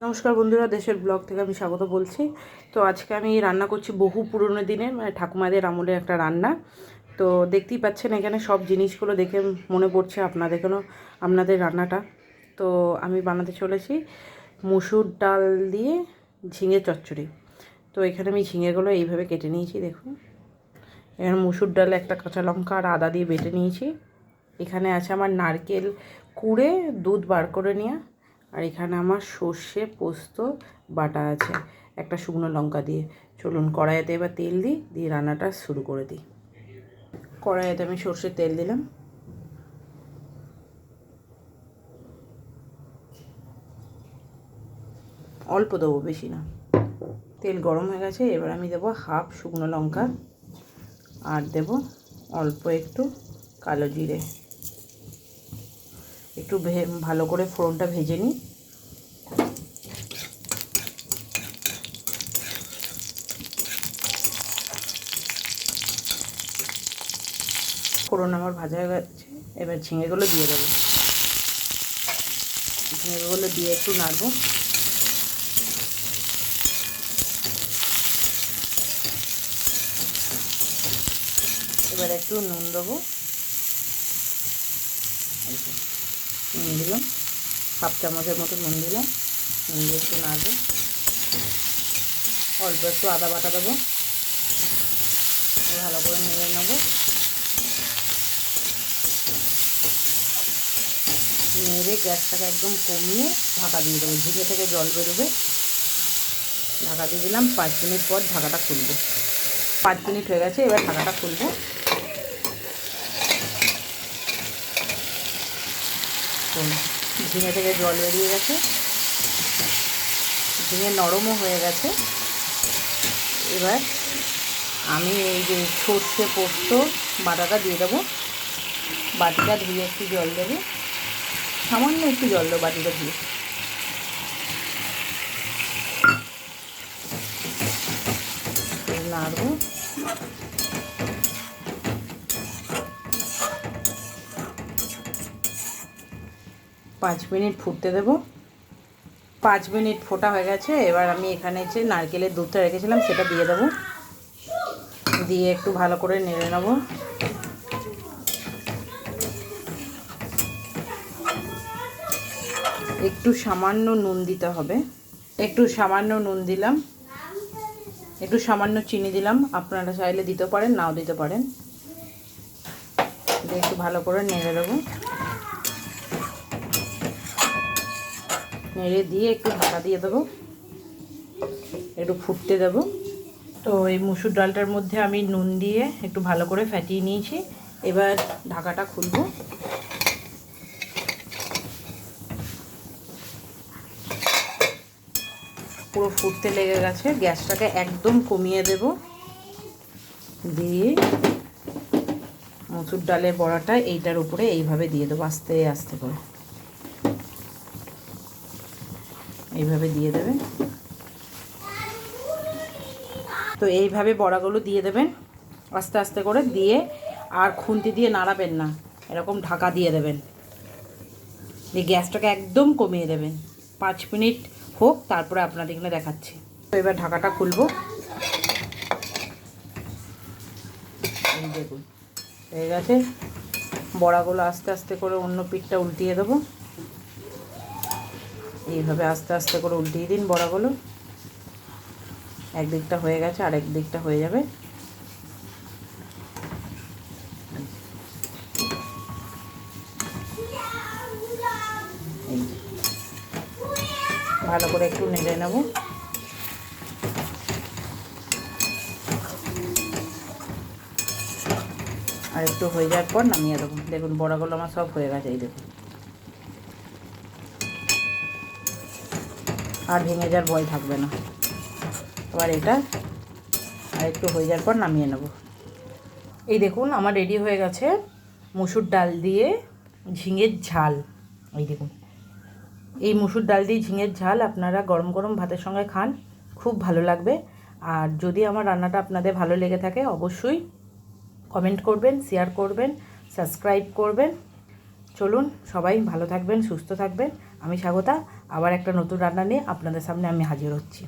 নমস্কার বন্ধুরা, দেশের ব্লগ থেকে আমি স্বাগত বলছি। তো আজকে আমি রান্না করছি বহু পুরনো দিনের, মানে ঠাকুমাদের আমলের একটা রান্না। তো দেখতেই পাচ্ছেন এখানে সব জিনিসগুলো দেখে মনে পড়ছে আপনাদের রান্নাটা। তো আমি বানাতে চলেছি মুসুর ডাল দিয়ে ঝিঙে চচ্চড়ি। তো এখানে আমি ঝিঙেগুলো এইভাবে কেটে নিয়েছি, দেখুন। এখানে মুসুর ডালে একটা কাঁচা লঙ্কা আর আদা দিয়ে বেটে নিয়েছি। এখানে আছে আমার নারকেল কুড়ে দুধ বার করে নেওয়া। আর এখানে আমার সর্ষে পোস্ত বাটা আছে একটা শুকনো লঙ্কা দিয়ে। চলুন কড়াইতে এবার তেল দিয়ে রান্নাটা শুরু করে দিই। কড়াইতে আমি সর্ষের তেল দিলাম, অল্প দেবো, বেশি না। তেল গরম হয়ে গেছে, এবার আমি দেবো হাফ শুকনো লঙ্কা আর দেব অল্প একটু কালো জিরে। একটু ভালো করে ফোড়নটা ভেজে নিই। ফোড়ন আমার ভাজা হয়ে গেছে, এবার ঝিঙেগুলো দিয়ে দেবো। ঝিঙেগুলো দিয়ে একটু নাড়বো। এবার একটু নুন দেবো, নুন দিলাম, হাফ চামচের মতো নুন দিলাম। নুন দিয়ে একটু নাড়বো। অল্প একটু আদা বাটা দেবো, ভালো করে নেড়ে নেবো। নেড়ে গ্যাসটাকে একদম কমিয়ে ঢাকা দিয়ে দেবো। ঝিঙে থেকে জল বেরোবে। ঢাকা দিয়ে দিলাম। 5 মিনিট পর ঢাকাটা খুলবো। 5 মিনিট হয়ে গেছে, এবার ঢাকাটা খুলবো। ঝিঙে থেকে জল বেরিয়ে গেছে, ঝিঙে নরমও হয়ে গেছে। এবার আমি এই যে সর্ষে পোস্ত বাটাটা দিয়ে দেবো। বাটিটা ধুয়ে একটু জল দেবো, সামান্য একটু জল দেবো বাটিটা ধুয়ে। নাড়বো। 5 মিনিট ফুটতে দেবো। 5 মিনিট ফোটা হয়ে গেছে। এবার আমি এখানে যে নারকেলের দুধটা রেখেছিলাম সেটা দিয়ে দেবো। দিয়ে একটু ভালো করে নেড়ে নেবো। একটু সামান্য নুন দিতে হবে। একটু সামান্য নুন দিলাম, একটু সামান্য চিনি দিলাম। আপনারা চাইলে দিতে পারেন, নাও দিতে পারেন। দিয়ে একটু ভালো করে নেড়ে দেবো। নেড়ে দিয়ে একটু ঢাকা দিয়ে দেবো, একটু ফুটতে দেবো। তো এই মুসুর ডালটার মধ্যে আমি নুন দিয়ে একটু ভালো করে ফ্যাটিয়ে নিয়েছি। এবার ঢাকাটা খুলবো। পুরো ফুটতে লেগে গেছে। গ্যাসটাকে একদম কমিয়ে দেব। দিয়ে মুসুর ডালের বড়াটা এইটার উপরে এইভাবে দিয়ে দেবো, আস্তে আস্তে করে এইভাবে দিয়ে দেবেন। তো এইভাবে বড়াগুলো দিয়ে দেবেন আস্তে আস্তে করে দিয়ে। আর খুন্তি দিয়ে নাড়াবেন না, এরকম ঢাকা দিয়ে দেবেন। দিয়ে গ্যাসটাকে একদম কমিয়ে দেবেন। 5 মিনিট হোক, তারপরে আপনাদের এখানে দেখাচ্ছি। তো এবার ঢাকাটা খুলবো। এই দেখুন হয়ে গেছে। বড়াগুলো আস্তে আস্তে করে অন্য পিঠটা উল্টিয়ে দেবো। এইভাবে আস্তে আস্তে করে উল্টিয়ে দিন বড়াগুলো। একদিকটা হয়ে গেছে, আরেক দিকটা হয়ে যাবে। ভালো করে একটু নেড়ে নেব। আর একটু হয়ে যাওয়ার পর নামিয়ে দেবো। দেখুন বড়াগুলো আমার সব হয়ে গেছে, এই দেখুন। আর ভেঙে যাওয়ার ভয় থাকবে না। এবার এটা আর একটু হয়ে যাওয়ার পর নামিয়ে নেব। এই দেখুন আমার রেডি হয়ে গেছে মুসুর ডাল দিয়ে ঝিঙের ঝাল। এই দেখুন, এই মুসুর ডাল দিয়ে ঝিঙের ঝাল আপনারা গরম গরম ভাতের সঙ্গে খান, খুব ভালো লাগবে। আর যদি আমার রান্নাটা আপনাদের ভালো লেগে থাকে অবশ্যই কমেন্ট করবেন, শেয়ার করবেন, সাবস্ক্রাইব করবেন। চলুন সবাই ভালো থাকবেন, সুস্থ থাকবেন। আমি স্বাগতা। আবার একটা নতুন রান্না নিয়ে আপনাদের সামনে আমি হাজির হচ্ছি।